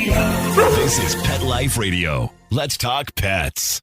This is Pet Life Radio. Let's talk pets.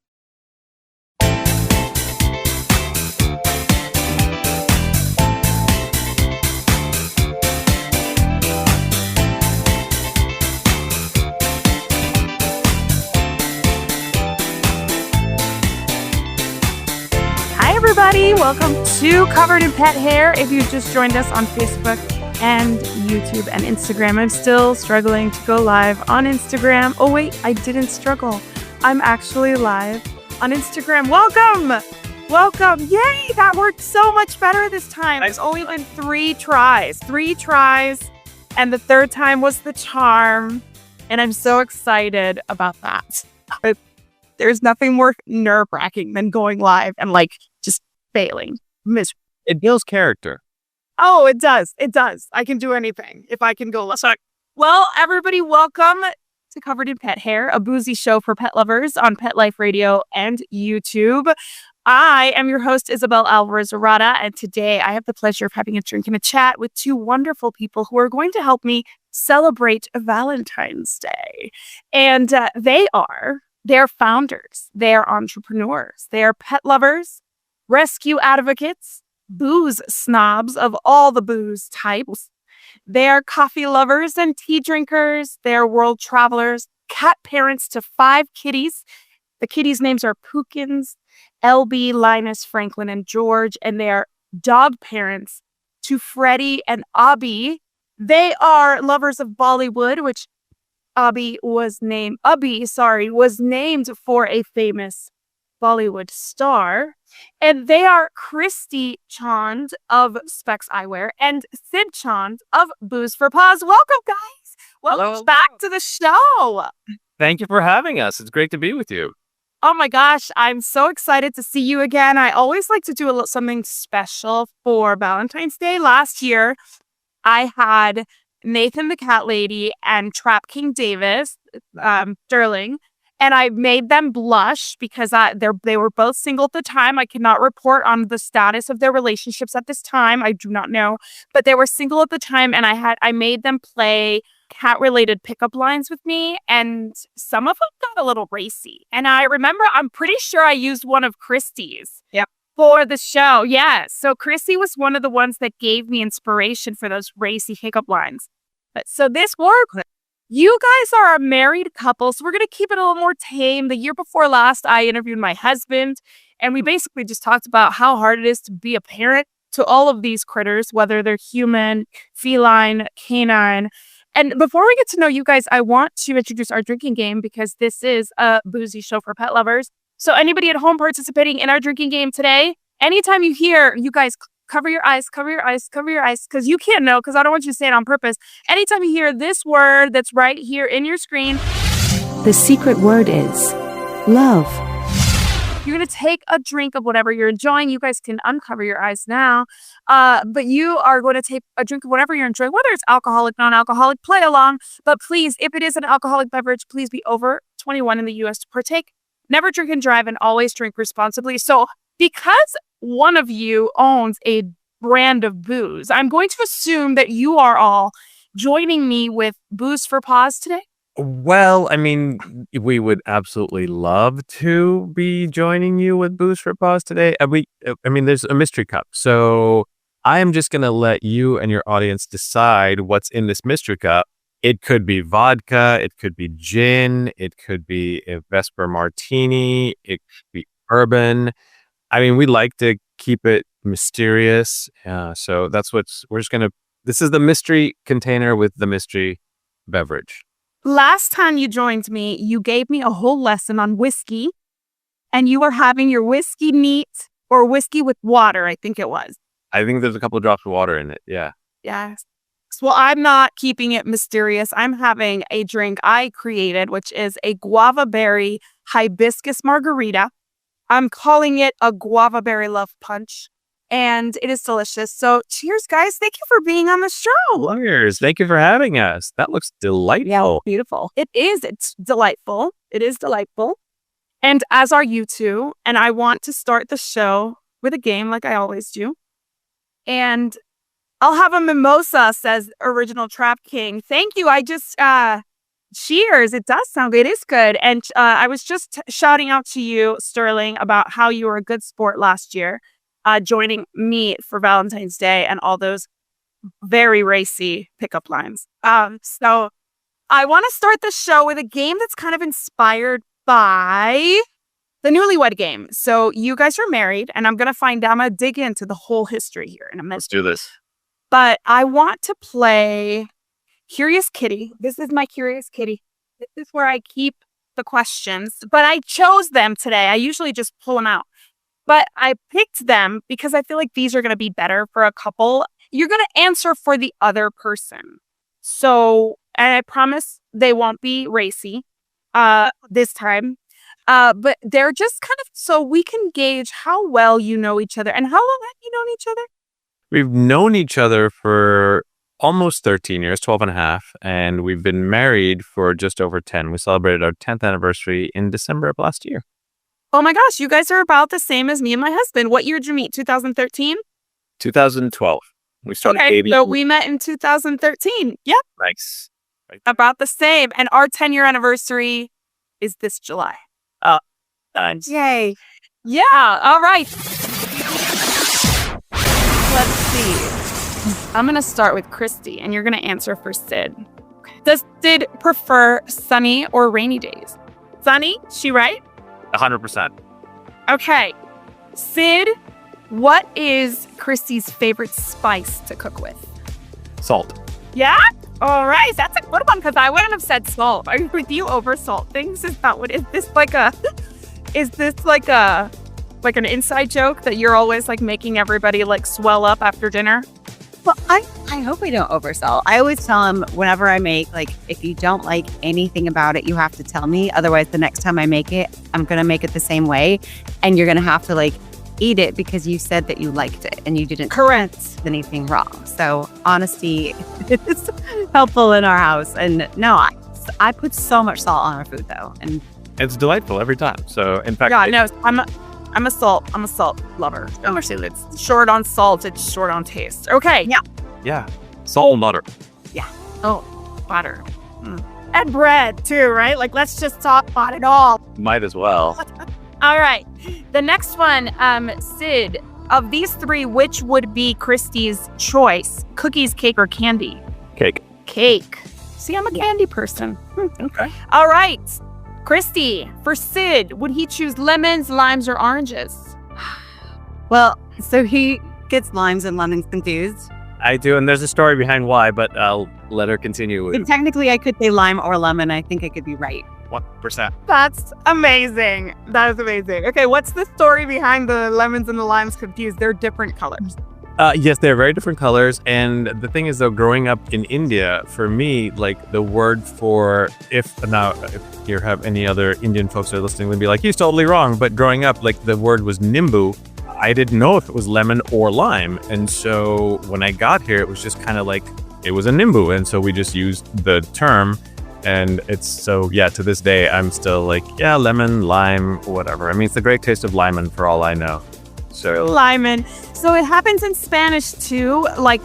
Hi, everybody. Welcome to Covered in Pet Hair. If you just joined us on Facebook and YouTube and Instagram, I'm still struggling to go live on Instagram. Oh, wait, I didn't struggle. I'm actually live on Instagram. Welcome. Yay, that worked so much better this time. It's only been three tries, and the third time was the charm. And I'm so excited about that. There's nothing more nerve-wracking than going live and just failing. Miserable. It builds character. Oh, it does. I can do anything if I can go. Well, everybody, welcome to Covered in Pet Hair, a boozy show for pet lovers on Pet Life Radio and YouTube. I am your host, Isabel Alvarez-Arata, and today I have the pleasure of having a drink and a chat with two wonderful people who are going to help me celebrate Valentine's Day. And they're founders, they're entrepreneurs, they're pet lovers, rescue advocates, booze snobs of all the booze types. They're coffee lovers and tea drinkers. They're world travelers, cat parents to 5 kitties. The kitties' names are Pookins, LB, Linus, Franklin, and George. And they're dog parents to Freddie and Abby. They are lovers of Bollywood, which Abby was named for a famous Bollywood star. And they are Christy Chand of Specs Eyewear and Sid Chand of Booze for Paws. Welcome, guys. Welcome back to the show. Thank you for having us. It's great to be with you. Oh my gosh, I'm so excited to see you again. I always like to do something special for Valentine's Day. Last year, I had Nathan the Cat Lady and Trap King Davis, Sterling, and I made them blush because they were both single at the time. I cannot report on the status of their relationships at this time. I do not know, but they were single at the time, and I made them play cat-related pickup lines with me, and some of them got a little racy. And I'm pretty sure I used one of Christy's. Yep. For the show. Yeah. So Christy was one of the ones that gave me inspiration for those racy pickup lines. So this worked. You guys are a married couple, so we're going to keep it a little more tame. The year before last, I interviewed my husband, and we basically just talked about how hard it is to be a parent to all of these critters, whether they're human, feline, canine. And before we get to know you guys, I want to introduce our drinking game because this is a boozy show for pet lovers. So anybody at home participating in our drinking game today, anytime you hear, you guys cover your eyes, because you can't know, because I don't want you to say it on purpose. Anytime you hear this word that's right here in your screen, the secret word is love. You're going to take a drink of whatever you're enjoying. You guys can uncover your eyes now. But you are going to take a drink of whatever you're enjoying, whether it's alcoholic, non-alcoholic, play along. But please, if it is an alcoholic beverage, please be over 21 in the U.S. to partake. Never drink and drive, and always drink responsibly. So because one of you owns a brand of booze, I'm going to assume that you are all joining me with Booze for Paws today. Well, I mean, we would absolutely love to be joining you with Booze for Paws today. There's a mystery cup. So I am just going to let you and your audience decide what's in this mystery cup. It could be vodka, it could be gin, it could be a Vesper martini, it could be bourbon. I mean, we like to keep it mysterious. So this is the mystery container with the mystery beverage. Last time you joined me, you gave me a whole lesson on whiskey, and you were having your whiskey neat or whiskey with water, I think it was. I think there's a couple of drops of water in it. Yeah. Yes. Well, I'm not keeping it mysterious. I'm having a drink I created, which is a guava berry hibiscus margarita. I'm calling it a guava berry love punch, and it is delicious. So cheers, guys. Thank you for being on the show. Cheers. Thank you for having us. That looks delightful. Yeah, beautiful. It is. It's delightful. It is delightful. And as are you two. And I want to start the show with a game like I always do. And I'll have a mimosa, says Original Trap King. Thank you. I just Cheers. It does sound good. It is good. And I was just shouting out to you, Sterling, about how you were a good sport last year, joining me for Valentine's Day and all those very racy pickup lines. So I want to start the show with a game that's kind of inspired by the Newlywed Game. So you guys are married, and I'm going to dig into the whole history here in a minute. Let's do this. But I want to play Curious Kitty. This is my Curious Kitty. This is where I keep the questions, but I chose them today. I usually just pull them out, but I picked them because I feel like these are going to be better for a couple. You're going to answer for the other person. So, and I promise they won't be racy this time. But they're just kind of so we can gauge how well you know each other. And how long have you known each other? We've known each other for almost 13 years, 12 and a half, and we've been married for just over 10. We celebrated our 10th anniversary in December of last year. Oh my gosh, you guys are about the same as me and my husband. What year did you meet? 2013? 2012. We started dating. So we met in 2013. Yep. Nice. Right. About the same. And our 10-year anniversary is this July. Oh, nice. Yay. Yeah. All right. Let's see. I'm going to start with Christy, and you're going to answer for Sid. Does Sid prefer sunny or rainy days? Sunny? She right? 100%. Okay. Sid, what is Christy's favorite spice to cook with? Salt. Yeah? All right. That's a good one because I wouldn't have said salt. Are you with you over salt things? Is this like an inside joke that you're always like making everybody like swell up after dinner? Well, I hope I don't oversell. I always tell him whenever I make, like, if you don't like anything about it, you have to tell me. Otherwise, the next time I make it, I'm going to make it the same way. And you're going to have to like eat it because you said that you liked it and you didn't correct anything wrong. So honesty is helpful in our house. And no, I put so much salt on our food though. And it's delightful every time. So in fact, God, no, I'm a salt lover. Honestly, it's short on salt, it's short on taste. Okay. yeah, salt and butter. Yeah. Oh, butter. And bread too, right? Like, let's just talk about it all. Might as well. All right. The next one, Sid, of these three, which would be Christy's choice? Cookies, cake, or candy? Cake. Cake. See, I'm a candy person. Okay. All right. Christy, for Sid, would he choose lemons, limes, or oranges? well, so he gets limes and lemons confused. I do, and there's a story behind why, but I'll let her continue. But technically, I could say lime or lemon. I think I could be right. 1%. That's amazing. That is amazing. Okay, what's the story behind the lemons and the limes confused? They're different colors. Yes, they're very different colors. And the thing is, though, growing up in India, for me, like the word for if you have any other Indian folks that are listening would be like, he's totally wrong. But growing up, like the word was nimbu. I didn't know if it was lemon or lime. And so when I got here, it was just kind of like it was a nimbu. And so we just used the term. And it's so, yeah, to this day, I'm still like, yeah, lemon, lime, whatever. I mean, it's the great taste of limon for all I know. So limon. So it happens in Spanish too. Like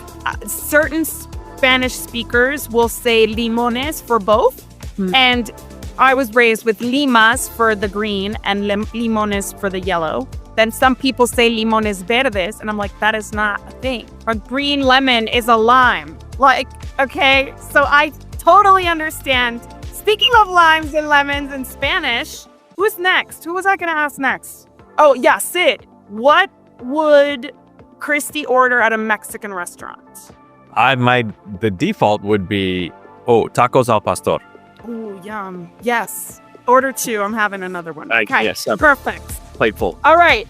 certain Spanish speakers will say limones for both. And I was raised with limas for the green and limones for the yellow. Then some people say limones verdes. And I'm like, that is not a thing. A green lemon is a lime. Like, okay, so I totally understand. Speaking of limes and lemons in Spanish, who's next? Who was I going to ask next? Oh, yeah, Sid. What would Christy order at a Mexican restaurant? The default would be, tacos al pastor. Oh, yum. Yes. Order 2. I'm having another one. Okay. Yes. Perfect. Plateful. All right.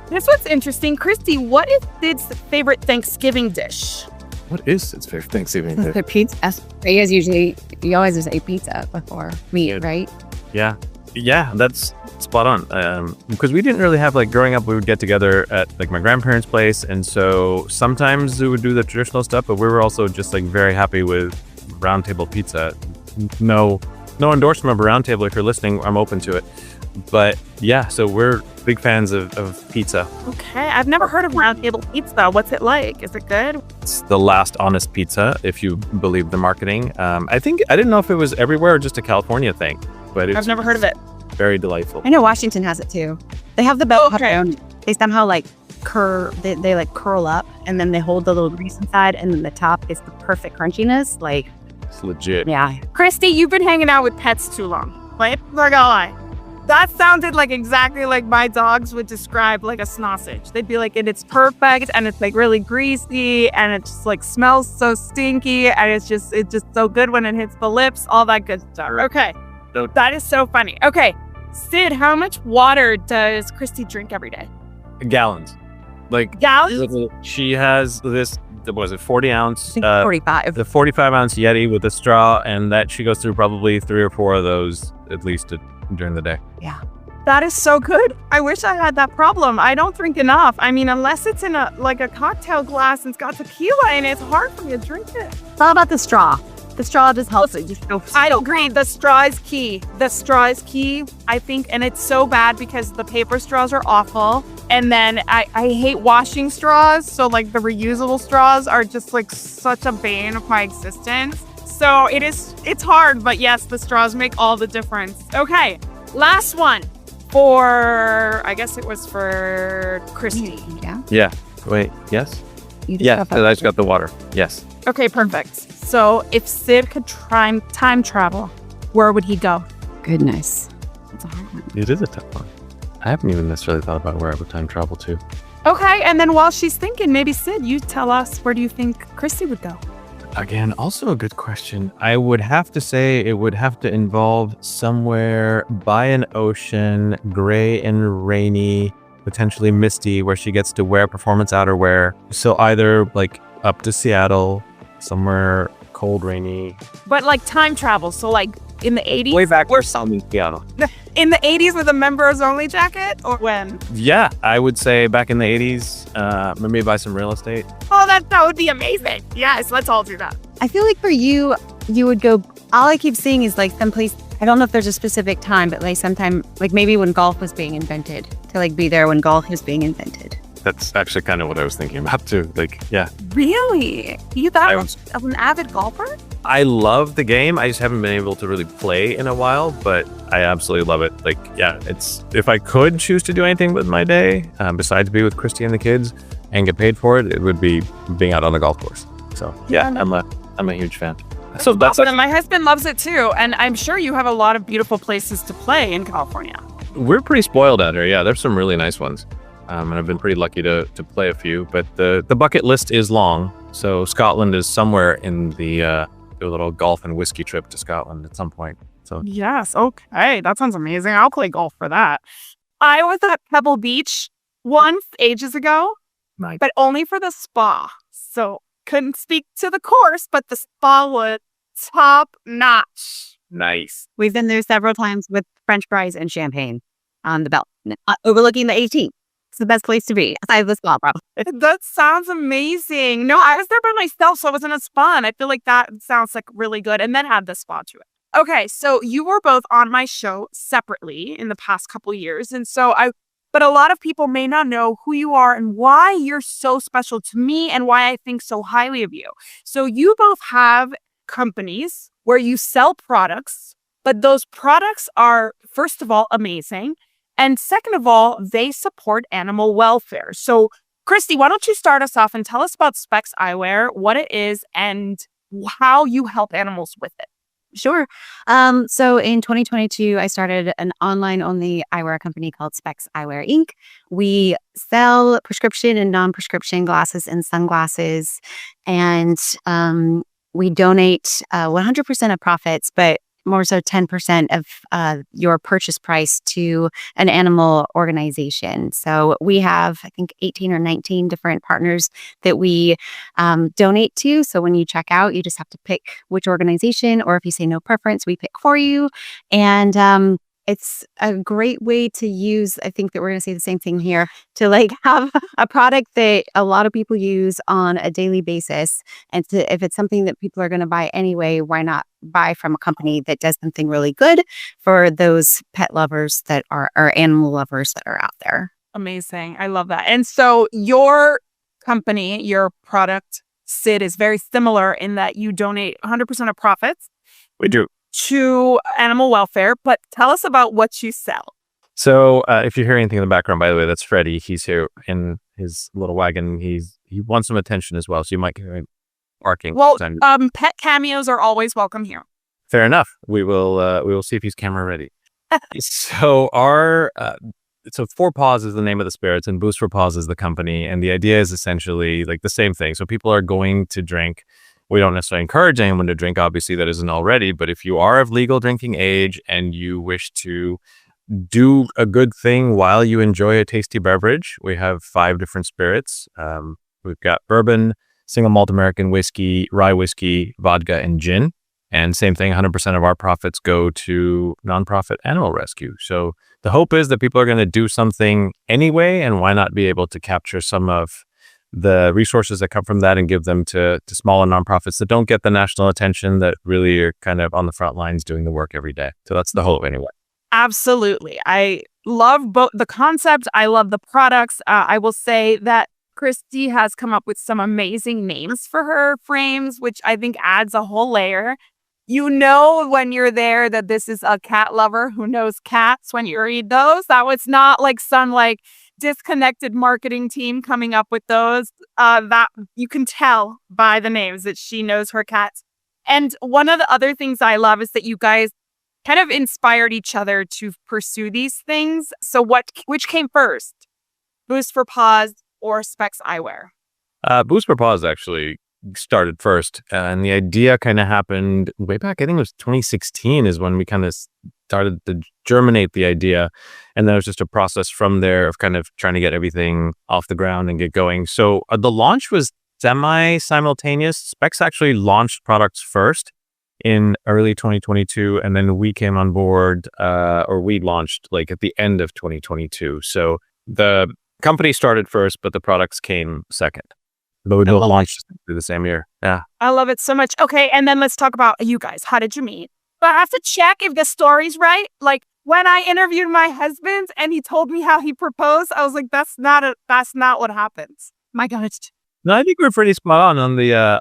This one's interesting. Christy, what is Sid's favorite Thanksgiving dish? What is its favorite Thanksgiving dish? The pizza. You always just ate pizza before meat, right? Yeah. Yeah, that's spot on. Because we didn't really have, like, growing up, we would get together at, like, my grandparents' place. And so sometimes we would do the traditional stuff, but we were also just, like, very happy with round table pizza. No endorsement of a round table. If you're listening, I'm open to it. But yeah, so we're big fans of pizza. Okay, I've never heard of Round Table Pizza. What's it like? Is it good? It's the last honest pizza, if you believe the marketing. I didn't know if it was everywhere or just a California thing, but I've never heard of it. very delightful. I know Washington has it too. They have the bell Okay. pepperoni. They somehow like they like curl up and then they hold the little grease inside and then the top is the perfect crunchiness. Like, It's legit. yeah. Christy, you've been hanging out with pets too long. Like, not gonna lie. That sounded like exactly like my dogs would describe like a sausage. They'd be like, and it's perfect and it's like really greasy and it just like smells so stinky and it's just so good when it hits the lips, all that good stuff. Okay. That is so funny. Okay. Sid, how much water does Christy drink every day? Gallons. Like, Gallons? she has this, was it 40 ounce? I think 45. The 45 ounce Yeti with a straw, and that she goes through probably 3 or 4 of those at least during the day. That is so good. I wish I had that problem. I don't drink enough. I mean, unless it's in a cocktail glass and it's got tequila in it, it's hard for me to drink it. It's all about the straw. The straw just helps it. I don't agree. The straw is key. The straw is key, I think. And it's so bad because the paper straws are awful. And then I hate washing straws. So like the reusable straws are just like such a bane of my existence. So it's hard. But yes, the straws make all the difference. Okay. Last one I guess it was for Christy. Yeah. Yeah. Wait, yes? You just Yeah, got I just got the water. Yes. Okay, perfect. So if Sid could time travel, where would he go? Goodness. That's a hard one. It is a tough one. I haven't even necessarily thought about where I would time travel to. Okay, and then while she's thinking, maybe Sid, you tell us, where do you think Christy would go? Again, also a good question. I would have to say it would have to involve somewhere by an ocean, gray and rainy, potentially misty, where she gets to wear performance outerwear. So either like up to Seattle, somewhere cold, rainy. But like time travel, so like in the 80s? Way back We're where Seattle. in the 80s with a members only jacket, or when? Yeah, I would say back in the 80s, maybe buy some real estate. Oh, that would be amazing. Yes, let's all do that. I feel like for you would go, all I keep seeing is like someplace, I don't know if there's a specific time, but like sometime, like maybe when golf was being invented, to like be there when golf was being invented. That's actually kind of what I was thinking about too. Like, yeah. Really? You that much of an avid golfer? I love the game. I just haven't been able to really play in a while, but I absolutely love it. Like, yeah, it's, if I could choose to do anything with my day, besides be with Christy and the kids and get paid for it, it would be being out on a golf course. So yeah, I'm a huge fan. So that's awesome. My husband loves it too. And I'm sure you have a lot of beautiful places to play in California. We're pretty spoiled out here. Yeah, there's some really nice ones. And I've been pretty lucky to play a few, but the bucket list is long. So Scotland is somewhere in the do a little golf and whiskey trip to Scotland at some point. So yes, okay, that sounds amazing. I'll play golf for that. I was at Pebble Beach once ages ago, nice. But only for the spa. So couldn't speak to the course, but the spa was top notch. Nice. We've been there several times with French fries and champagne on the belt, overlooking the 18th. It's the best place to be, aside the spa, probably. That sounds amazing. No, I was there by myself, so I wasn't a spa, and I feel like that sounds like really good, and then had the spa to it. Okay, so you were both on my show separately in the past couple years, and but a lot of people may not know who you are and why you're so special to me and why I think so highly of you. So you both have companies where you sell products, but those products are, first of all, amazing. And second of all, they support animal welfare. So, Christy, why don't you start us off and tell us about Specs Eyewear, what it is, and how you help animals with it. Sure. So in 2022, I started an online-only eyewear company called Specs Eyewear Inc. We sell prescription and non-prescription glasses and sunglasses, and we donate 100% of profits, but more so 10% of your purchase price to an animal organization. So we have, I think, 18 or 19 different partners that we donate to. So when you check out, you just have to pick which organization, or if you say no preference, we pick for you. And it's a great way to use, I think that we're going to say the same thing here, to like have a product that a lot of people use on a daily basis. And if it's something that people are going to buy anyway, why not buy from a company that does something really good for those pet lovers that are, or animal lovers that are out there. Amazing. I love that. And so your company, your product, Sid, is very similar in that you donate 100% of profits. We do. To animal welfare, but tell us about what you sell. So if you hear anything in the background, by the way, that's Freddie. He's here in his little wagon. He wants some attention as well, so you might hear him barking. Well, pet cameos are always welcome here. Fair enough. We will see if he's camera ready. So For Paws is the name of the spirits, and Boost for Paws is the company, and the idea is essentially like the same thing. So people are going to drink. We don't necessarily encourage anyone to drink, obviously, that isn't already. But if you are of legal drinking age and you wish to do a good thing while you enjoy a tasty beverage, we have 5 different spirits. We've got bourbon, single malt American whiskey, rye whiskey, vodka, and gin. And same thing, 100% of our profits go to nonprofit animal rescue. So the hope is that people are going to do something anyway, and why not be able to capture some of the resources that come from that and give them to smaller nonprofits that don't get the national attention, that really are kind of on the front lines doing the work every day. So that's the hope anyway. Absolutely. I love both the concept. I love the products. I will say that Christy has come up with some amazing names for her frames, which I think adds a whole layer. You know when you're there that this is a cat lover who knows cats when you read those. That was not like some disconnected marketing team coming up with those. That you can tell by the names that she knows her cats. And one of the other things I love is that you guys kind of inspired each other to pursue these things. So which came first? Boost for Paws or Specs Eyewear? Boost for Paws actually started first, and the idea kind of happened way back. I think it was 2016 is when we kind of started to germinate the idea, and then it was just a process from there of kind of trying to get everything off the ground and get going. So the launch was semi-simultaneous. Specs actually launched products first in early 2022, and then we came on board, or we launched like at the end of 2022. So the company started first, but the products came second. But we both launched through the same year. Yeah. I love it so much. Okay, and then let's talk about you guys. How did you meet? But I have to check if the story's right. Like when I interviewed my husband and he told me how he proposed, I was like, that's not what happens. My God. No, I think we're pretty spot on the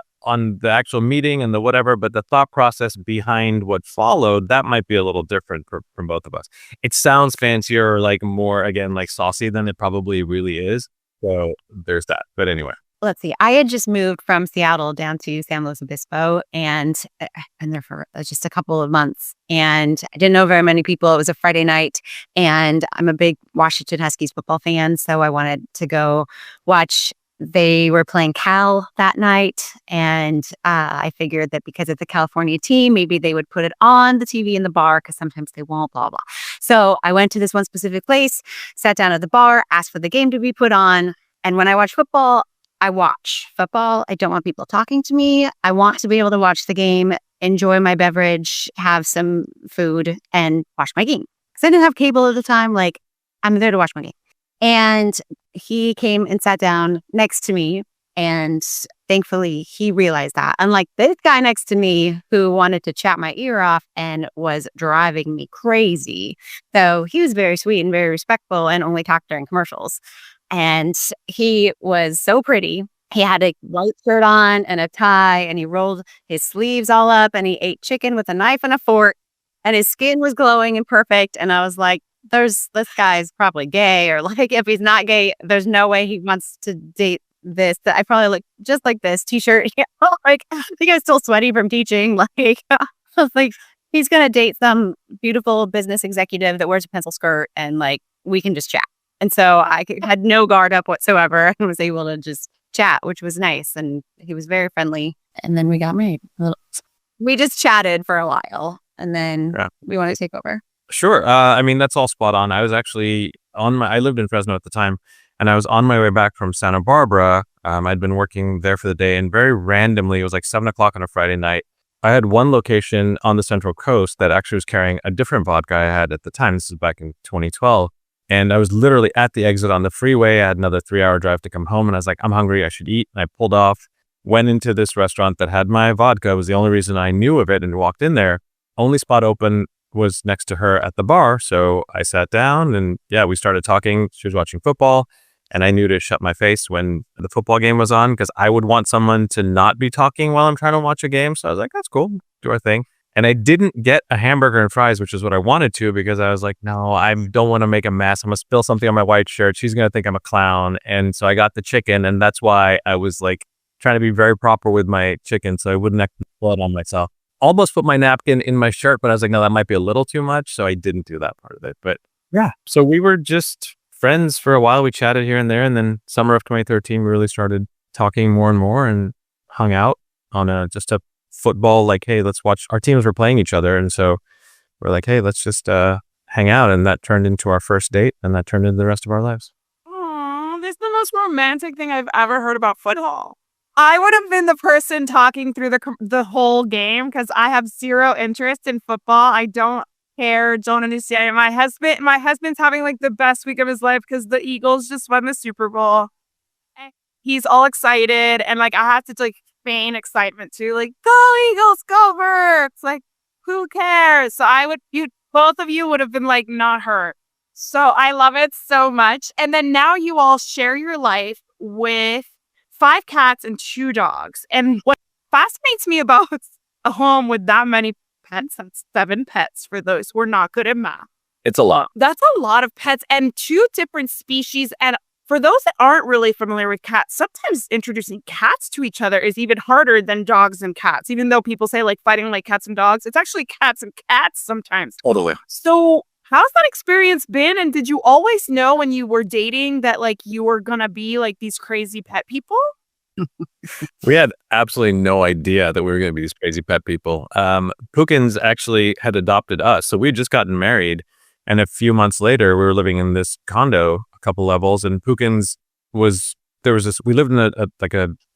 actual meeting and the whatever, but the thought process behind what followed, that might be a little different from both of us. It sounds fancier, or like more, again, like saucy than it probably really is. So there's that. But anyway. Let's see. I had just moved from Seattle down to San Luis Obispo, and I've been there for just a couple of months. And I didn't know very many people. It was a Friday night, and I'm a big Washington Huskies football fan, so I wanted to go watch. They were playing Cal that night, and I figured that because it's a California team, maybe they would put it on the TV in the bar, because sometimes they won't, blah, blah. So I went to this one specific place, sat down at the bar, asked for the game to be put on. And when I watch football, I watch football. I don't want people talking to me. I want to be able to watch the game, enjoy my beverage, have some food, and watch my game. Because I didn't have cable at the time. Like, I'm there to watch my game. And he came and sat down next to me. And thankfully, he realized that. Unlike this guy next to me who wanted to chat my ear off and was driving me crazy. So he was very sweet and very respectful and only talked during commercials. And he was so pretty. He had a white shirt on and a tie, and he rolled his sleeves all up, and he ate chicken with a knife and a fork, and his skin was glowing and perfect. And I was like, this guy's probably gay, or like, if he's not gay, there's no way he wants to date this. I probably look just like this t-shirt. Like, I think I was still sweaty from teaching. Like, I was like, he's going to date some beautiful business executive that wears a pencil skirt, and like, we can just chat. And so I had no guard up whatsoever and was able to just chat, which was nice. And he was very friendly. And then we got married. We just chatted for a while, and then we want to take over. Sure. I mean, that's all spot on. I was actually I lived in Fresno at the time, and I was on my way back from Santa Barbara. I'd been working there for the day, and very randomly, it was like 7:00 on a Friday night. I had one location on the Central Coast that actually was carrying a different vodka I had at the time. This is back in 2012. And I was literally at the exit on the freeway. I had another 3-hour drive to come home. And I was like, I'm hungry. I should eat. And I pulled off, went into this restaurant that had my vodka. It was the only reason I knew of it, and walked in there. Only spot open was next to her at the bar. So I sat down and we started talking. She was watching football. And I knew to shut my face when the football game was on, because I would want someone to not be talking while I'm trying to watch a game. So I was like, that's cool. Do our thing. And I didn't get a hamburger and fries, which is what I wanted to, because I was like, no, I don't want to make a mess. I'm going to spill something on my white shirt. She's going to think I'm a clown. And so I got the chicken. And that's why I was like trying to be very proper with my chicken, so I wouldn't have blood on myself. Almost put my napkin in my shirt, but I was like, no, that might be a little too much. So I didn't do that part of it. But so we were just friends for a while. We chatted here and there. And then summer of 2013, we really started talking more and more and hung out on just a football, like, hey, let's watch. Our teams were playing each other. And so we're like, hey, let's just hang out. And that turned into our first date, and that turned into the rest of our lives. Oh, this is the most romantic thing I've ever heard about football. I would have been the person talking through the whole game, because I have zero interest in football. I don't care, don't understand. My husband's having like the best week of his life because the Eagles just won the Super Bowl. He's all excited, and like I have to like feign excitement too, like, go Eagles, go Birds. Like, who cares? So both of you would have been like not hurt. So I love it so much. And then now you all share your life with 5 cats and 2 dogs. And what fascinates me about a home with that many pets, that's 7 pets for those who are not good at math. It's a lot. That's a lot of pets, and 2 different species. And for those that aren't really familiar with cats, sometimes introducing cats to each other is even harder than dogs and cats. Even though people say like fighting like cats and dogs, it's actually cats and cats sometimes. Totally. So how's that experience been? And did you always know when you were dating that like you were going to be like these crazy pet people? We had absolutely no idea that we were going to be these crazy pet people. Pookins actually had adopted us. So we had just gotten married. And a few months later, we were living in this condo, a couple levels. And Pookins we lived in a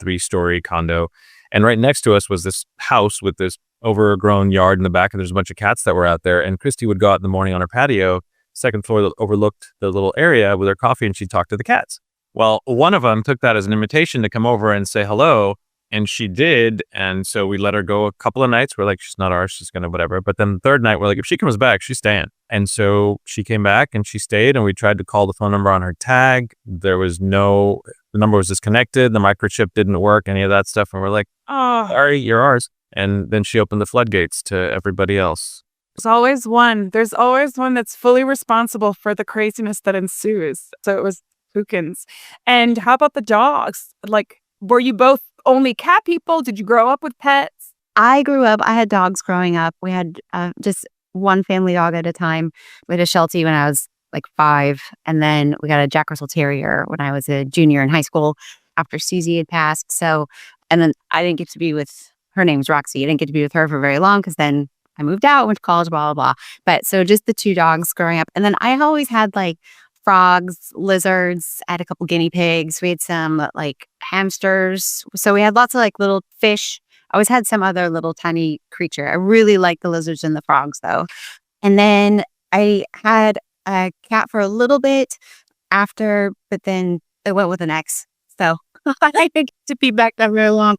3-story condo. And right next to us was this house with this overgrown yard in the back. And there's a bunch of cats that were out there. And Christy would go out in the morning on her patio, 2nd floor that overlooked the little area, with her coffee, and she'd talk to the cats. Well, one of them took that as an invitation to come over and say hello, and she did. And so we let her go a couple of nights. We're like, she's not ours, she's gonna whatever. But then the 3rd night, we're like, if she comes back, she's staying. And so she came back and she stayed, and we tried to call the phone number on her tag. The number was disconnected. The microchip didn't work, any of that stuff. And we're like, oh, sorry, you're ours. And then she opened the floodgates to everybody else. There's always one that's fully responsible for the craziness that ensues. So it was Pookins. And how about the dogs? Like, were you both only cat people? Did you grow up with pets? I had dogs growing up. We had just one family dog at a time. We had a Sheltie when I was like 5. And then we got a Jack Russell Terrier when I was a junior in high school after Susie had passed. So, and then I didn't get to be with, her name's Roxy. I didn't get to be with her for very long, because then I moved out, went to college, blah, blah, blah. But so just the 2 dogs growing up. And then I always had like frogs, lizards. I had a couple guinea pigs. We had some like hamsters. So we had lots of like little fish. I always had some other little tiny creature. I really liked the lizards and the frogs though. And then I had a cat for a little bit after, but then it went with an ex. So I didn't get to be back that very long.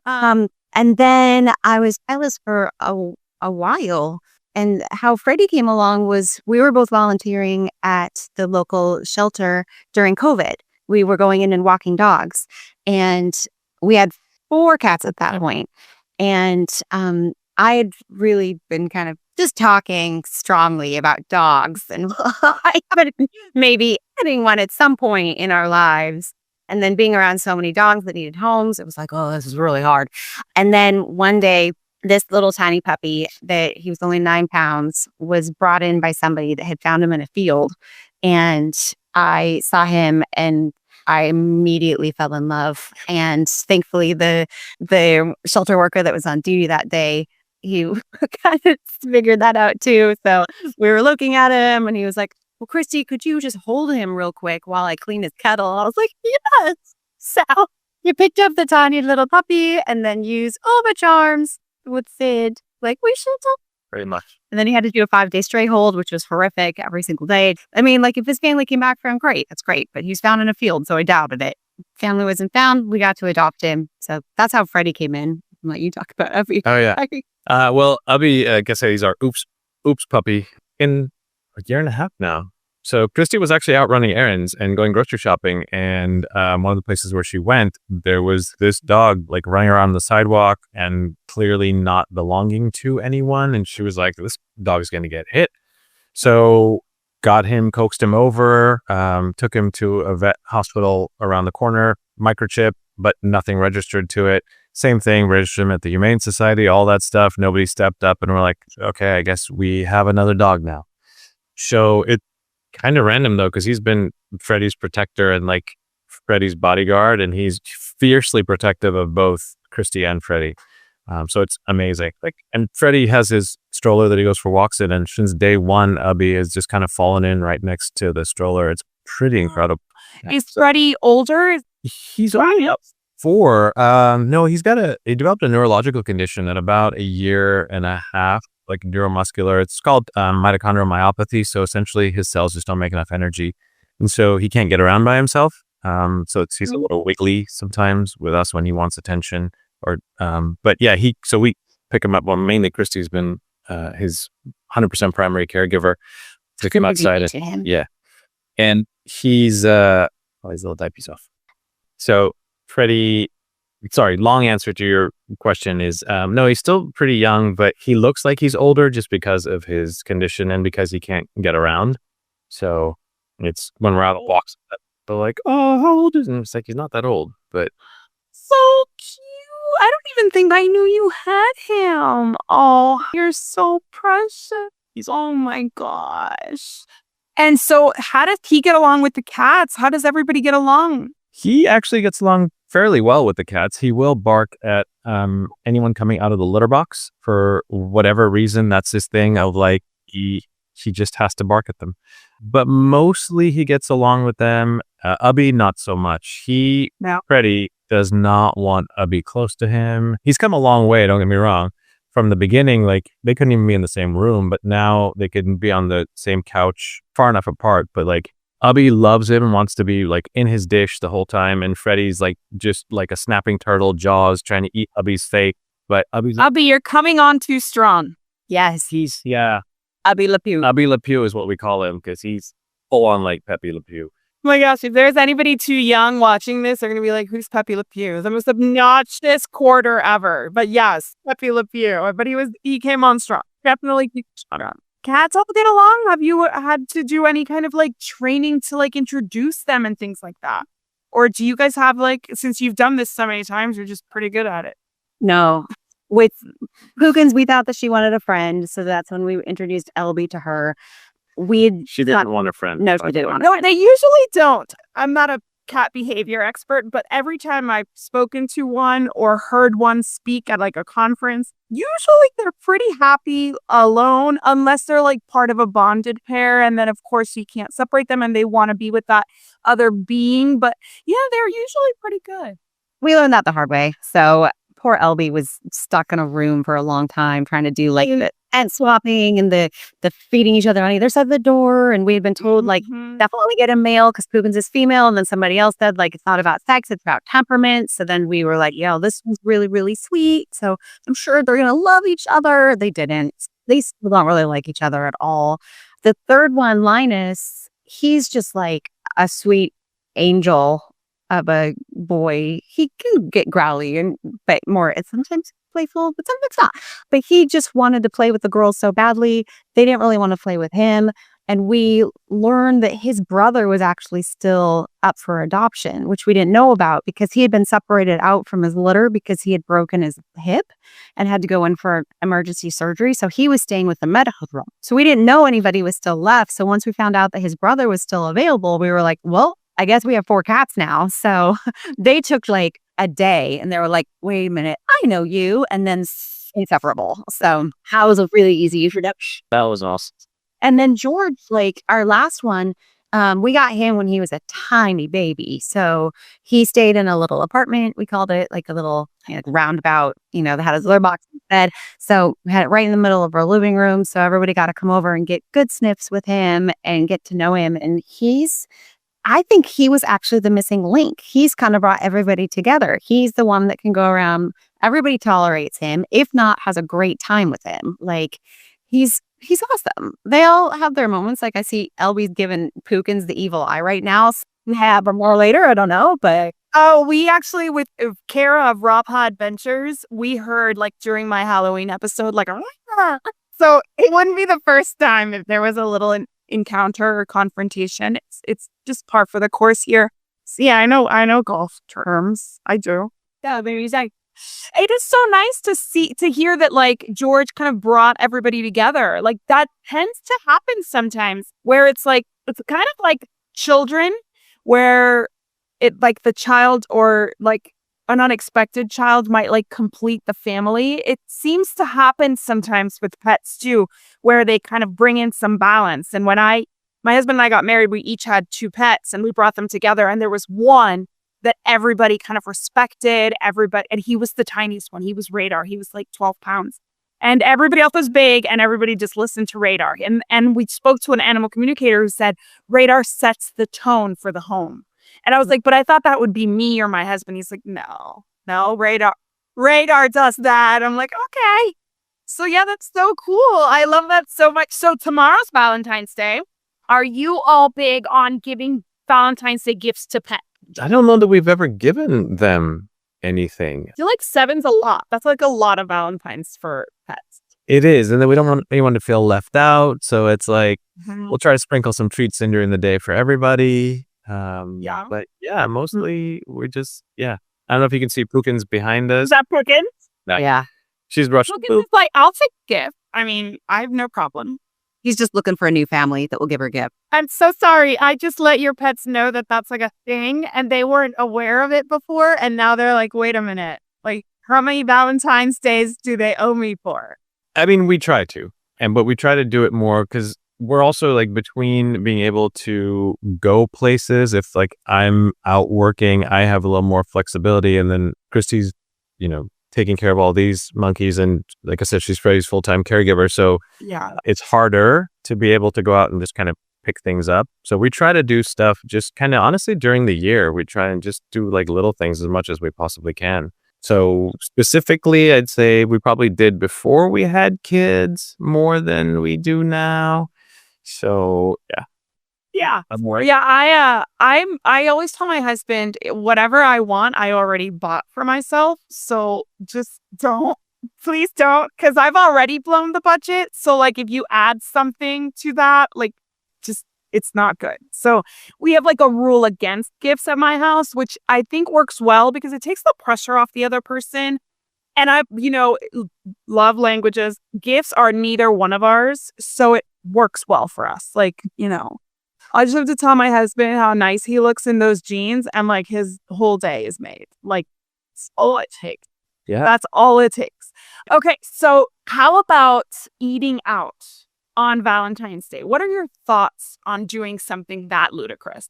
And then I was for a while. And how Freddie came along was we were both volunteering at the local shelter during COVID. We were going in and walking dogs, and we had 4 cats at that point. And I had really been kind of just talking strongly about dogs, and I could maybe adding one at some point in our lives. And then being around so many dogs that needed homes, it was like, oh, this is really hard. And then one day, this little tiny puppy that he was only 9 pounds was brought in by somebody that had found him in a field. And I saw him and I immediately fell in love. And thankfully, the shelter worker that was on duty that day, he kind of figured that out too. So we were looking at him and he was like, well, Christy, could you just hold him real quick while I clean his kettle? I was like, yes. So you picked up the tiny little puppy and then used all the charms. with Sid. Like, we should talk. Very much. And then he had to do a 5-day stray hold, which was horrific every single day. I mean, like, if his family came back for him, great. That's great. But he was found in a field, so I doubted it. Family wasn't found. We got to adopt him. So that's how Freddie came in. I'll let you talk about Abby. Oh, yeah. Well, Abby, I guess he's our oops puppy in a year and a half now. So Christy was actually out running errands and going grocery shopping. And one of the places where she went, there was this dog like running around the sidewalk and clearly not belonging to anyone. And she was like, this dog is going to get hit. So got him, coaxed him over, took him to a vet hospital around the corner, microchip, but nothing registered to it. Same thing, registered him at the Humane Society, all that stuff. Nobody stepped up and we're like, okay, I guess we have another dog now. So it kind of random though, because he's been Freddie's protector and like Freddie's bodyguard, and he's fiercely protective of both Christy and Freddie. So it's amazing. Like, and Freddie has his stroller that he goes for walks in, and since day one, Abby has just kind of fallen in right next to the stroller. It's pretty incredible. Is Freddie older? He's only up 4. No, he developed a neurological condition at about a year and a half, like neuromuscular. It's called mitochondrial myopathy. So essentially his cells just don't make enough energy. And so he can't get around by himself. So he's a little wiggly sometimes with us when he wants attention. But yeah, so we pick him up. Well, mainly Christy's been his 100% primary careger. Took him outside. Yeah. And he's his little diaper's off. So Freddie, sorry, long answer to your question is no, he's still pretty young, but he looks like he's older just because of his condition and because he can't get around. So it's when we're out on walks, they're like, oh, how old is he? And it's like, he's not that old, but. So cute. I don't even think I knew you had him. Oh, you're so precious. Oh my gosh. And so how does he get along with the cats? How does everybody get along? He actually gets along fairly well with the cats. He will bark at anyone coming out of the litter box for whatever reason. That's his thing of like, he just has to bark at them. But mostly he gets along with them. Ubby, not so much. Freddie does not want Ubby close to him. He's come a long way, don't get me wrong. From the beginning, like they couldn't even be in the same room, but now they can be on the same couch far enough apart. But like Ubby loves him and wants to be like in his dish the whole time. And Freddie's like just like a snapping turtle, jaws trying to eat Ubby's face. But Ubby, you're coming on too strong. Yes. Ubby Le Pew. Ubby Le Pew is what we call him because he's full on like Pepe Le Pew. Oh my gosh, if there's anybody too young watching this, they're going to be like, who's Pepe Le Pew? The most obnoxious quarter ever. But yes, Pepe Le Pew. But he came on strong. Definitely came strong. Cats all get along? Have you had to do any kind of like training to like introduce them and things like that? Or do you guys have like, since you've done this so many times, you're just pretty good at it? No. With Pookins, we thought that she wanted a friend. So that's when we introduced Elby to her. She didn't want a friend. No, she didn't want. No, they usually don't. I'm not a cat behavior expert, but every time I've spoken to one or heard one speak at like a conference, usually they're pretty happy alone unless they're like part of a bonded pair. And then of course you can't separate them and they want to be with that other being. But yeah, they're usually pretty good. We learned that the hard way. So poor Elby was stuck in a room for a long time trying to do like the ant swapping and the feeding each other on either side of the door. And we had been told like definitely get a male because Poopins is female. And then somebody else said like it's not about sex, it's about temperament. So then we were like, yo, this was really, really sweet. So I'm sure they're gonna love each other. They didn't. They still don't really like each other at all. The third one, Linus, he's just like a sweet angel of a boy. He can get growly and but more. It's sometimes playful, but sometimes not. But he just wanted to play with the girls so badly. They didn't really want to play with him. And we learned that his brother was actually still up for adoption, which we didn't know about because he had been separated out from his litter because he had broken his hip and had to go in for emergency surgery. So he was staying with the medical room. So we didn't know anybody was still left. So once we found out that his brother was still available, we were like, well, I guess we have 4 cats now. So they took like a day and they were like, wait a minute, I know you. And then inseparable. So that was a really easy introduction. That was awesome. And then George, like our last one, We got him when he was a tiny baby. So he stayed in a little apartment. We called it like a little like roundabout, that had his litter box and bed. So we had it right in the middle of our living room. So everybody got to come over and get good sniffs with him and get to know him. And I think he was actually the missing link. He's kind of brought everybody together. He's the one that can go around. Everybody tolerates him, if not has a great time with him. Like he's awesome. They all have their moments. Like I see Elby's giving Pookins the evil eye right now. Have or more later. I don't know, but we actually with Kara of Raw Pod Adventures, we heard like during my Halloween episode, like so it wouldn't be the first time if there was a little encounter or confrontation. It's just par for the course here. So, yeah, I know golf terms. I do. Yeah, maybe exactly. It is so nice to hear that like George kind of brought everybody together. Like that tends to happen sometimes where it's kind of like children where it like the child or like an unexpected child might like complete the family. It seems to happen sometimes with pets too, where they kind of bring in some balance. And when my husband and I got married, we each had 2 pets and we brought them together. And there was one that everybody kind of respected, and he was the tiniest one. He was Radar. He was like 12 pounds. And everybody else was big, and everybody just listened to Radar. And we spoke to an animal communicator who said, Radar sets the tone for the home. And I was like, but I thought that would be me or my husband. He's like, no, Radar does that. I'm like, okay. So yeah, that's so cool. I love that so much. So tomorrow's Valentine's Day. Are you all big on giving Valentine's Day gifts to pets? I don't know that we've ever given them anything. I feel like 7's a lot. That's like a lot of Valentines for pets. It is. And then we don't want anyone to feel left out. So it's like, we'll try to sprinkle some treats in during the day for everybody. Yeah. But yeah, mostly we're just, I don't know if you can see Pookins behind us. Is that Pookins? No. yeah. She's brushing Pookins poop. is like, I'll take a gift. I mean, I have no problem. He's just looking for a new family that will give her a gift. I'm so sorry. I just let your pets know that that's like a thing and they weren't aware of it before. And now they're like, wait a minute. Like, how many Valentine's Days do they owe me for? I mean, we try to, but we try to do it more because we're also like between being able to go places. If like I'm out working, I have a little more flexibility. And then Christy's, taking care of all these monkeys. And like I said, she's Freddie's full-time caregiver. So yeah, it's harder to be able to go out and just kind of pick things up. So we try to do stuff just kind of honestly during the year. We try and just do like little things as much as we possibly can. So specifically, I'd say we probably did before we had kids more than we do now. So yeah. Yeah. Right. Yeah, I always tell my husband whatever I want, I already bought for myself. So just please don't, because I've already blown the budget. So like if you add something to that, like just it's not good. So we have like a rule against gifts at my house, which I think works well because it takes the pressure off the other person. And I, love languages. Gifts are neither one of ours. So it works well for us. Like, I just have to tell my husband how nice he looks in those jeans and like his whole day is made. Like that's all it takes. Yeah. That's all it takes. Okay. So how about eating out on Valentine's Day? What are your thoughts on doing something that ludicrous?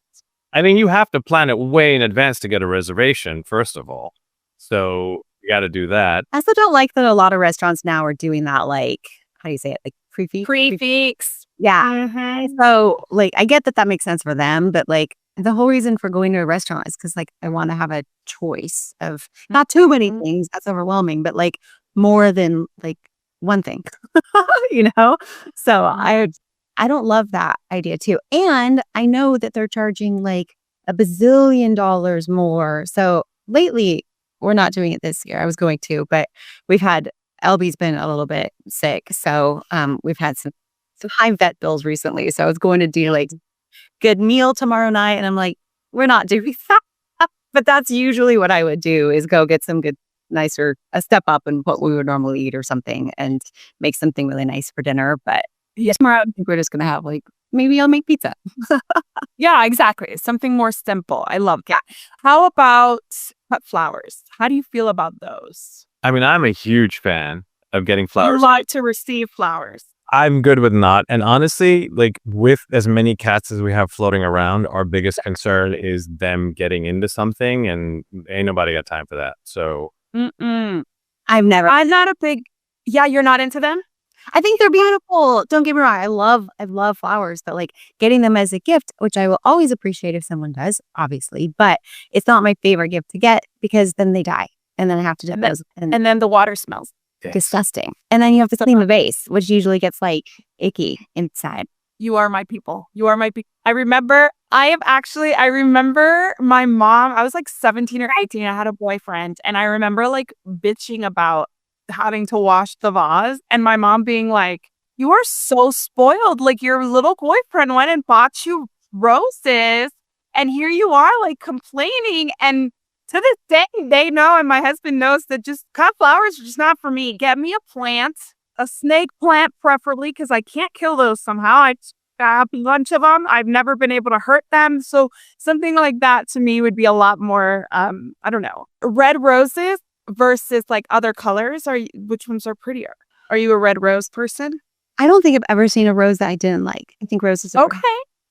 I mean, you have to plan it way in advance to get a reservation, first of all. So you got to do that. I also don't like that a lot of restaurants now are doing that, like, how do you say it? Like prefix. Yeah. Mm-hmm. So, like, I get that makes sense for them, but like the whole reason for going to a restaurant is because like I want to have a choice of not too many things. That's overwhelming, but like more than like one thing, So I don't love that idea too. And I know that they're charging like $1 bazillion more. So lately, we're not doing it this year. I was going to, but Elby's been a little bit sick. So we've had some high vet bills recently. So I was going to do like good meal tomorrow night. And I'm like, we're not doing that. But that's usually what I would do is go get some good, nicer, a step up in what we would normally eat or something and make something really nice for dinner. But tomorrow I think we're just going to have like, maybe I'll make pizza. Yeah, exactly. Something more simple. I love that. How about cut flowers? How do you feel about those? I mean, I'm a huge fan of getting flowers. You like to receive flowers. I'm good with not. And honestly, like with as many cats as we have floating around, our biggest concern is them getting into something, and ain't nobody got time for that. So Mm-mm. I'm not a big. Yeah, you're not into them. I think they're beautiful. Don't get me wrong. I love flowers, but like getting them as a gift, which I will always appreciate if someone does, obviously, but it's not my favorite gift to get because then they die and then I have to dispose And then the water smells. disgusting. And then you have to clean the vase, which usually gets like icky inside. You are my people. You are my people. I remember my mom, I was like 17 or 18. I had a boyfriend and I remember like bitching about having to wash the vase and my mom being like, you are so spoiled. Like your little boyfriend went and bought you roses and here you are like complaining. And to this day, they know, and my husband knows that just cut flowers are just not for me. Get me a plant, a snake plant preferably, because I can't kill those somehow. I have a bunch of them. I've never been able to hurt them. So something like that to me would be a lot more, I don't know. Red roses versus like other colors. Which ones are prettier? Are you a red rose person? I don't think I've ever seen a rose that I didn't like. I think roses are Okay.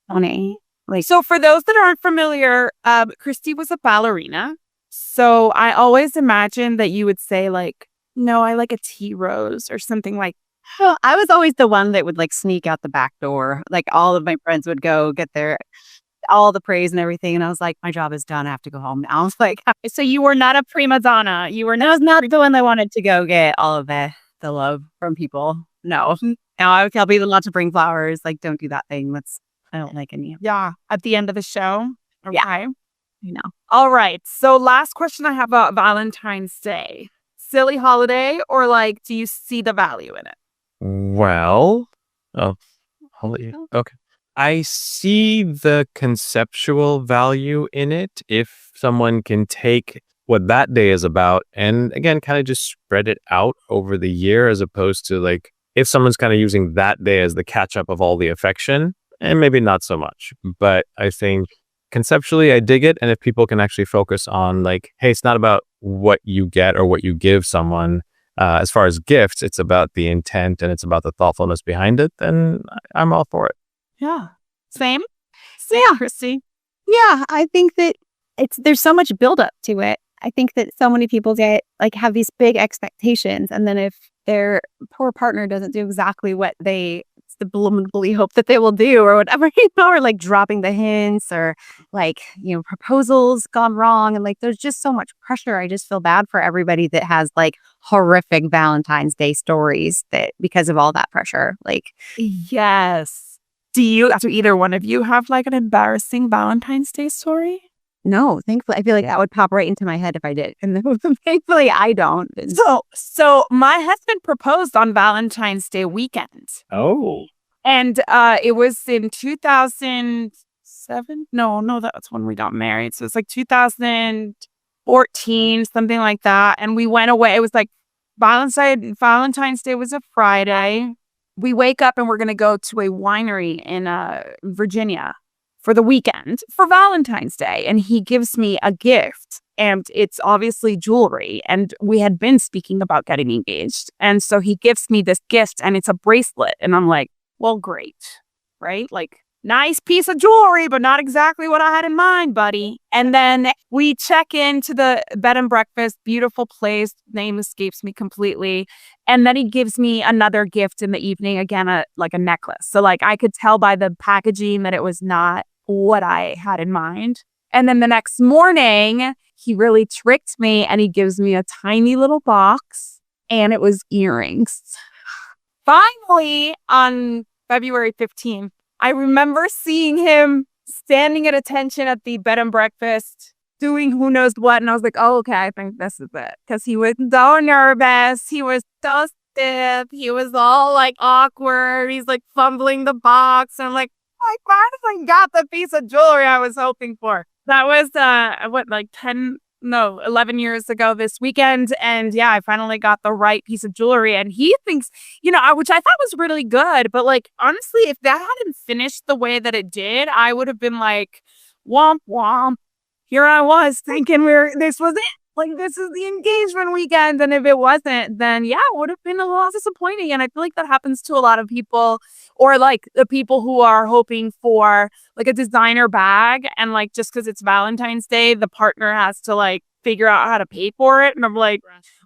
funny. Like, So for those that aren't familiar, Christy was a ballerina. So I always imagined that you would say like, no, I like a tea rose or something like. I was always the one that would like sneak out the back door. Like all of my friends would go get all the praise and everything. And I was like, my job is done. I have to go home now. I was like, So you were not a prima donna. You were I not. was not the one that wanted to go get all of the love from people. No. Now I would tell people not to bring flowers. Like, don't do that thing. I don't like any of Yeah. At the end of the show. Okay. Yeah. you know. All right. So last question I have about Valentine's Day. Silly holiday or like, do you see the value in it? well, I'll let you. Okay. I see the conceptual value in it if someone can take what that day is about and again kind of just spread it out over the year as opposed to like if someone's kind of using that day as the catch up of all the affection and maybe not so much. But I think conceptually I dig it, and if people can actually focus on like, hey, it's not about what you get or what you give someone. As far as gifts, it's about the intent and it's about the thoughtfulness behind it, then I'm all for it. Yeah. Same? Yeah, Christy. Yeah, I think that there's so much buildup to it. I think that so many people have these big expectations, and then if their poor partner doesn't do exactly what they subliminally hope that they will do, or whatever, or like dropping the hints, or like proposals gone wrong, and like there's just so much pressure. I just feel bad for everybody that has like horrific Valentine's Day stories that because of all that pressure. Like, Yes. Do either one of you have like an embarrassing Valentine's Day story? no, thankfully, I feel like that would pop right into my head if I did, and thankfully I don't. So my husband proposed on Valentine's Day weekend. Oh. And it was in 2007. No, that's when we got married. So it's like 2014, something like that. And we went away. It was like Valentine's Day was a Friday. We wake up and we're going to go to a winery in Virginia for the weekend for Valentine's Day. And he gives me a gift. And it's obviously jewelry. And we had been speaking about getting engaged. And so he gives me this gift and it's a bracelet. And I'm like, well, great, right? Like, nice piece of jewelry, but not exactly what I had in mind, buddy. And then we check into the bed and breakfast, beautiful place, name escapes me completely. And then he gives me another gift in the evening, again, like a necklace. So like I could tell by the packaging that it was not what I had in mind. And then the next morning, he really tricked me and he gives me a tiny little box and it was earrings. Finally, on February 15th, I remember seeing him standing at attention at the bed and breakfast, doing who knows what. And I was like, oh, okay, I think this is it. Because he was so nervous. He was so stiff. He was all like awkward. He's like fumbling the box. And I'm like, I finally got the piece of jewelry I was hoping for. That was 11 years ago this weekend. And yeah, I finally got the right piece of jewelry. And he thinks, which I thought was really good. But like, honestly, if that hadn't finished the way that it did, I would have been like, womp womp. Here I was thinking this was it. like, this is the engagement weekend. And if it wasn't, then yeah, it would have been a little disappointing. And I feel like that happens to a lot of people, or like the people who are hoping for like a designer bag. And like, just because it's Valentine's Day, the partner has to like figure out how to pay for it. And I'm like,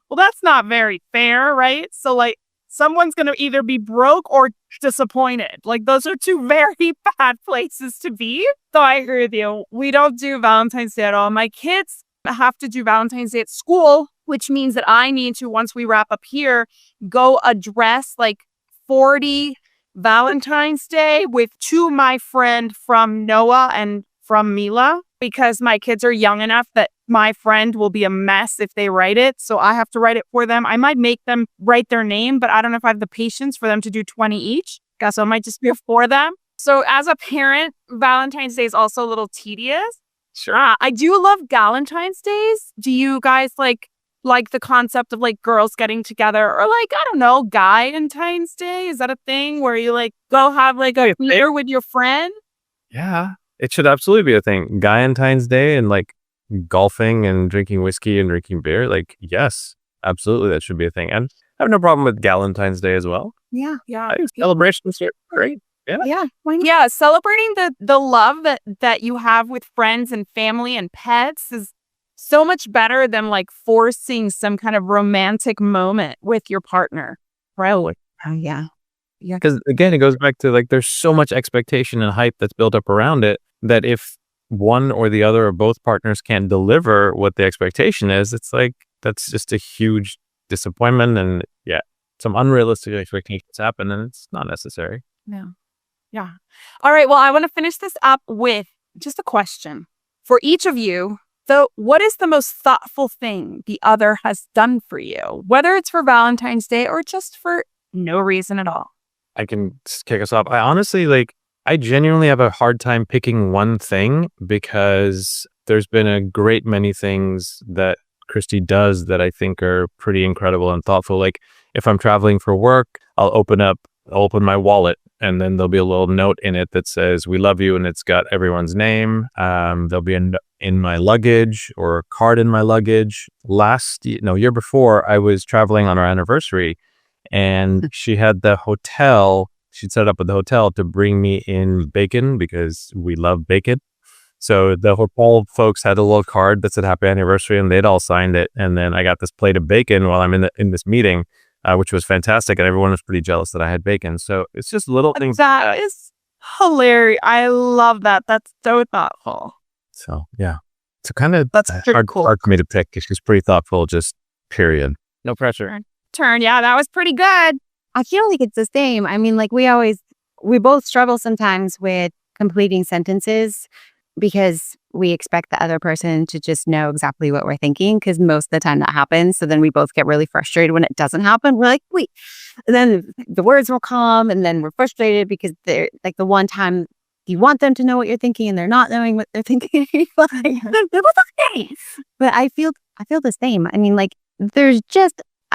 well, that's not very fair, right? So like, someone's going to either be broke or disappointed. Like, those are two very bad places to be. So I agree with you. We don't do Valentine's Day at all. My kids have to do Valentine's Day at school, which means that I need to, once we wrap up here, go address like 40 Valentine's Day to my friend from Noah and from Mila, because my kids are young enough that my friend will be a mess if they write it. So I have to write it for them. I might make them write their name, but I don't know if I have the patience for them to do 20 each. So it might just be for them. So as a parent, Valentine's Day is also a little tedious. Sure. I do love Galentine's Days. Do you guys like the concept of like girls getting together, or like, I don't know, Guy-Valentine's Day? Is that a thing where you like go have like a beer with your friend? Yeah, it should absolutely be a thing. Valentine's Day and like golfing and drinking whiskey and drinking beer. Like, yes, absolutely, that should be a thing. And I have no problem with Galentine's Day as well. Yeah. Yeah. I think celebrations are great. Yeah. Yeah. Why not? Yeah, celebrating the love that you have with friends and family and pets is so much better than like forcing some kind of romantic moment with your partner. Right? Oh, yeah. Yeah. Because again, it goes back to like there's so much expectation and hype that's built up around it that if one or the other or both partners can't deliver what the expectation is, it's like that's just a huge disappointment, and yeah, some unrealistic expectations happen, and it's not necessary. No. Yeah. All right. Well, I want to finish this up with just a question for each of you. So what is the most thoughtful thing the other has done for you, whether it's for Valentine's Day or just for no reason at all? I can kick us off. I genuinely have a hard time picking one thing because there's been a great many things that Christy does that I think are pretty incredible and thoughtful. Like if I'm traveling for work, I'll open my wallet, and then there'll be a little note in it that says, "We love you," and it's got everyone's name. There'll be a note in my luggage or a card in my luggage. Year before, I was traveling on our anniversary, and she had the hotel. She'd set up with the hotel to bring me in bacon because we love bacon. So the hotel folks had a little card that said "Happy Anniversary," and they'd all signed it. And then I got this plate of bacon while I'm in this meeting, which was fantastic, and everyone was pretty jealous that I had bacon. So it's just little things. That is hilarious. I love that. That's so thoughtful. So yeah, so kind of That's pretty cool. hard for me to pick. She's pretty thoughtful. Just period. No pressure. Turn. Yeah, that was pretty good. I feel like it's the same. I mean, like we both struggle sometimes with completing sentences because we expect the other person to just know exactly what we're thinking, because most of the time that happens. So then we both get really frustrated when it doesn't happen. We're like, wait, and then the words will come, and then we're frustrated because they're like the one time you want them to know what you're thinking and they're not knowing what they're thinking. But I feel the same. I mean, like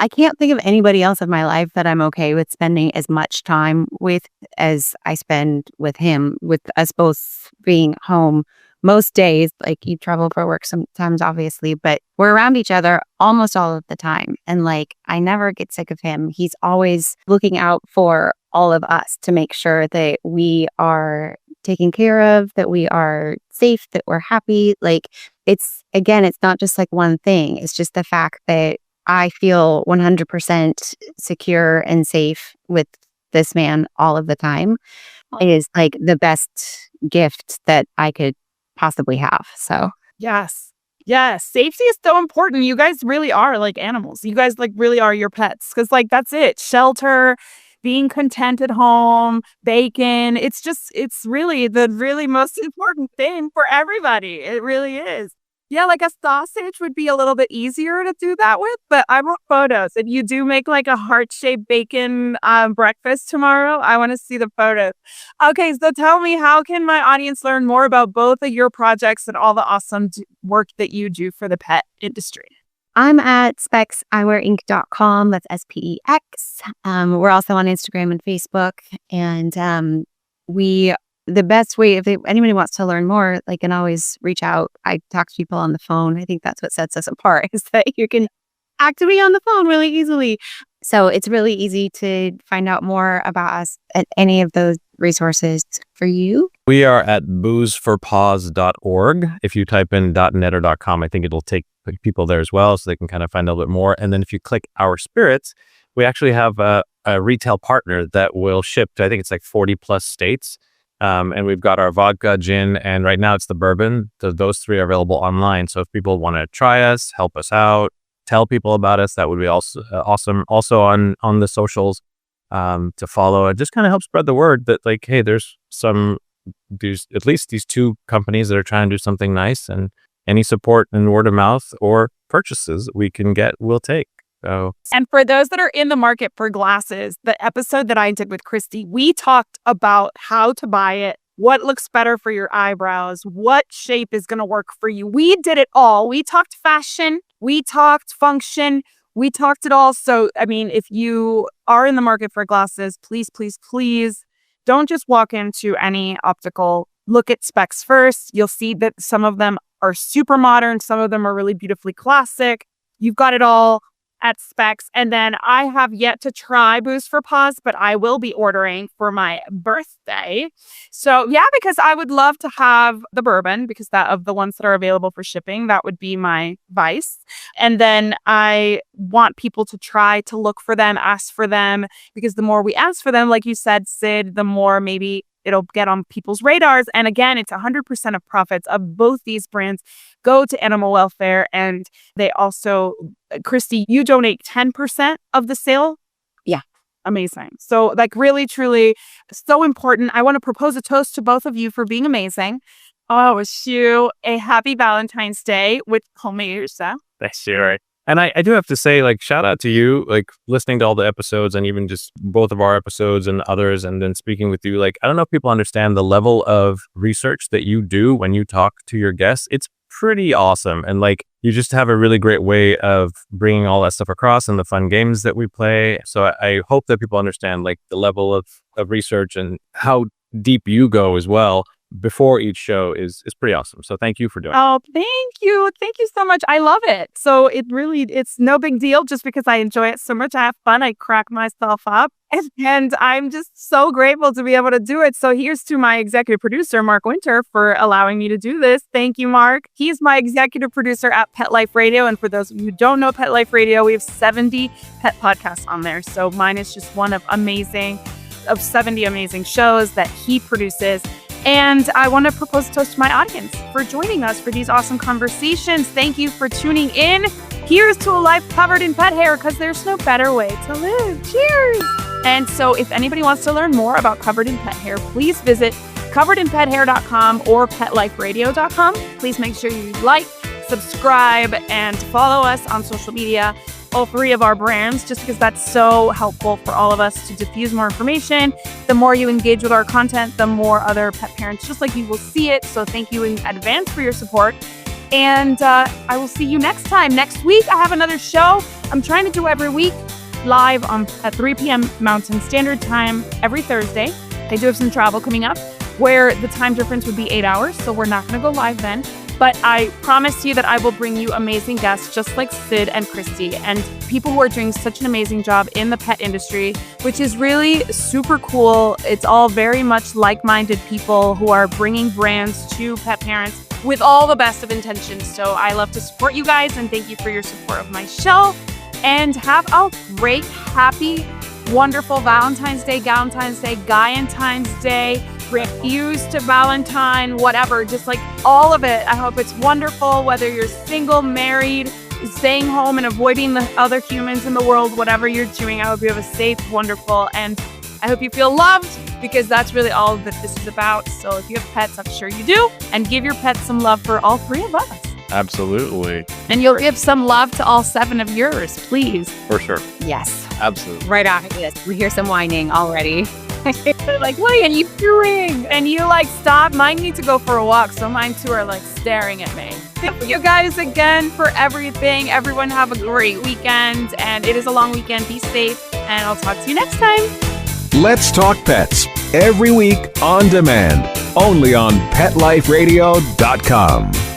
I can't think of anybody else in my life that I'm okay with spending as much time with as I spend with him, with us both being home most days. Like, you travel for work sometimes, obviously, but we're around each other almost all of the time. And like, I never get sick of him. He's always looking out for all of us to make sure that we are taken care of, that we are safe, that we're happy. Like, it's not just like one thing. It's just the fact that I feel 100% secure and safe with this man all of the time. It is like the best gift that I could possibly have. So Yes. Safety is so important. You guys really are like animals. You guys like really are your pets, because like that's it. Shelter, being content at home, bacon. It's really the really most important thing for everybody. It really is. Yeah, like a sausage would be a little bit easier to do that with, but I want photos. If you do make like a heart-shaped bacon breakfast tomorrow, I want to see the photos. Okay, so tell me, how can my audience learn more about both of your projects and all the awesome work that you do for the pet industry? I'm at spexeyewearinc.com. That's SPEX. We're also on Instagram and Facebook, and we the best way, if anybody wants to learn more, they can always reach out. I talk to people on the phone. I think that's what sets us apart, is that you can activate on the phone really easily. So it's really easy to find out more about us at any of those resources for you. We are at boozforpaws.org. If you type in .net or .com, I think it'll take people there as well, so they can kind of find a little bit more. And then if you click Our Spirits, we actually have a retail partner that will ship to, I think it's like 40 plus states. And we've got our vodka, gin, and right now it's the bourbon. So those three are available online. So if people want to try us, help us out, tell people about us, that would be also awesome. Also on the socials to follow. It just kind of helps spread the word that, like, hey, there's at least these two companies that are trying to do something nice, and any support in word of mouth or purchases we can get, we'll take. So. And for those that are in the market for glasses, the episode that I did with Christy, we talked about how to buy it, what looks better for your eyebrows, what shape is going to work for you. We did it all. We talked fashion, we talked function, we talked it all. So, I mean, if you are in the market for glasses, please, please, please don't just walk into any optical. Look at specs first. You'll see that some of them are super modern. Some of them are really beautifully classic. You've got it all at Specs. And then I have yet to try Booze for Paws, but I will be ordering for my birthday. So yeah, because I would love to have the bourbon, because that of the ones that are available for shipping, that would be my vice. And then I want people to try to look for them, ask for them, because the more we ask for them, like you said, Sid, the more maybe it'll get on people's radars. And again, it's 100% of profits of both these brands go to animal welfare. And they also, Christy, you donate 10% of the sale. Yeah. Amazing. So like really, truly so important. I want to propose a toast to both of you for being amazing. I wish you a happy Valentine's Day with homemade yourself. Thanks, Sherry. And I do have to say, like, shout out to you, like, listening to all the episodes and even just both of our episodes and others, and then speaking with you. Like, I don't know if people understand the level of research that you do when you talk to your guests. It's pretty awesome. And like, you just have a really great way of bringing all that stuff across and the fun games that we play. So I hope that people understand like the level of research and how deep you go as well before each show is pretty awesome. So thank you for doing it. Oh, thank you. Thank you so much. I love it. So it's no big deal just because I enjoy it so much. I have fun. I crack myself up. And I'm just so grateful to be able to do it. So here's to my executive producer, Mark Winter, for allowing me to do this. Thank you, Mark. He's my executive producer at Pet Life Radio. And for those of you who don't know Pet Life Radio, we have 70 pet podcasts on there. So mine is just one of 70 amazing shows that he produces. And I want to propose a toast to my audience for joining us for these awesome conversations. Thank you for tuning in. Here's to a life covered in pet hair, because there's no better way to live. Cheers! And so if anybody wants to learn more about Covered in Pet Hair, please visit coveredinpethair.com or petliferadio.com. Please make sure you like, subscribe, and follow us on social media, all three of our brands, just because that's so helpful for all of us to diffuse more information. The more you engage with our content, the more other pet parents just like you will see it. So thank you in advance for your support. And I will see you next time. Next week, I have another show I'm trying to do every week, live at 3 p.m. Mountain Standard Time every Thursday. I do have some travel coming up where the time difference would be 8 hours, so we're not going to go live then. But I promise you that I will bring you amazing guests just like Sid and Christy, and people who are doing such an amazing job in the pet industry, which is really super cool. It's all very much like-minded people who are bringing brands to pet parents with all the best of intentions. So I love to support you guys, and thank you for your support of my show. And have a great, happy, wonderful Valentine's Day, Galentine's Day, refuse to Valentine, whatever, just like all of it. I hope it's wonderful, whether you're single, married, staying home and avoiding the other humans in the world, whatever you're doing. I hope you have a safe, wonderful, and I hope you feel loved, because that's really all that this is about. So if you have pets, I'm sure you do, and give your pets some love for all three of us. Absolutely. And you'll give some love to all 7 of yours, please. For sure. Yes. Absolutely. Right after this, we hear some whining already. They're like, what are you doing? And you like, stop. Mine need to go for a walk. So mine too are like staring at me. Thank you guys again for everything. Everyone have a great weekend. And it is a long weekend. Be safe. And I'll talk to you next time. Let's Talk Pets, every week on demand. only on PetLifeRadio.com.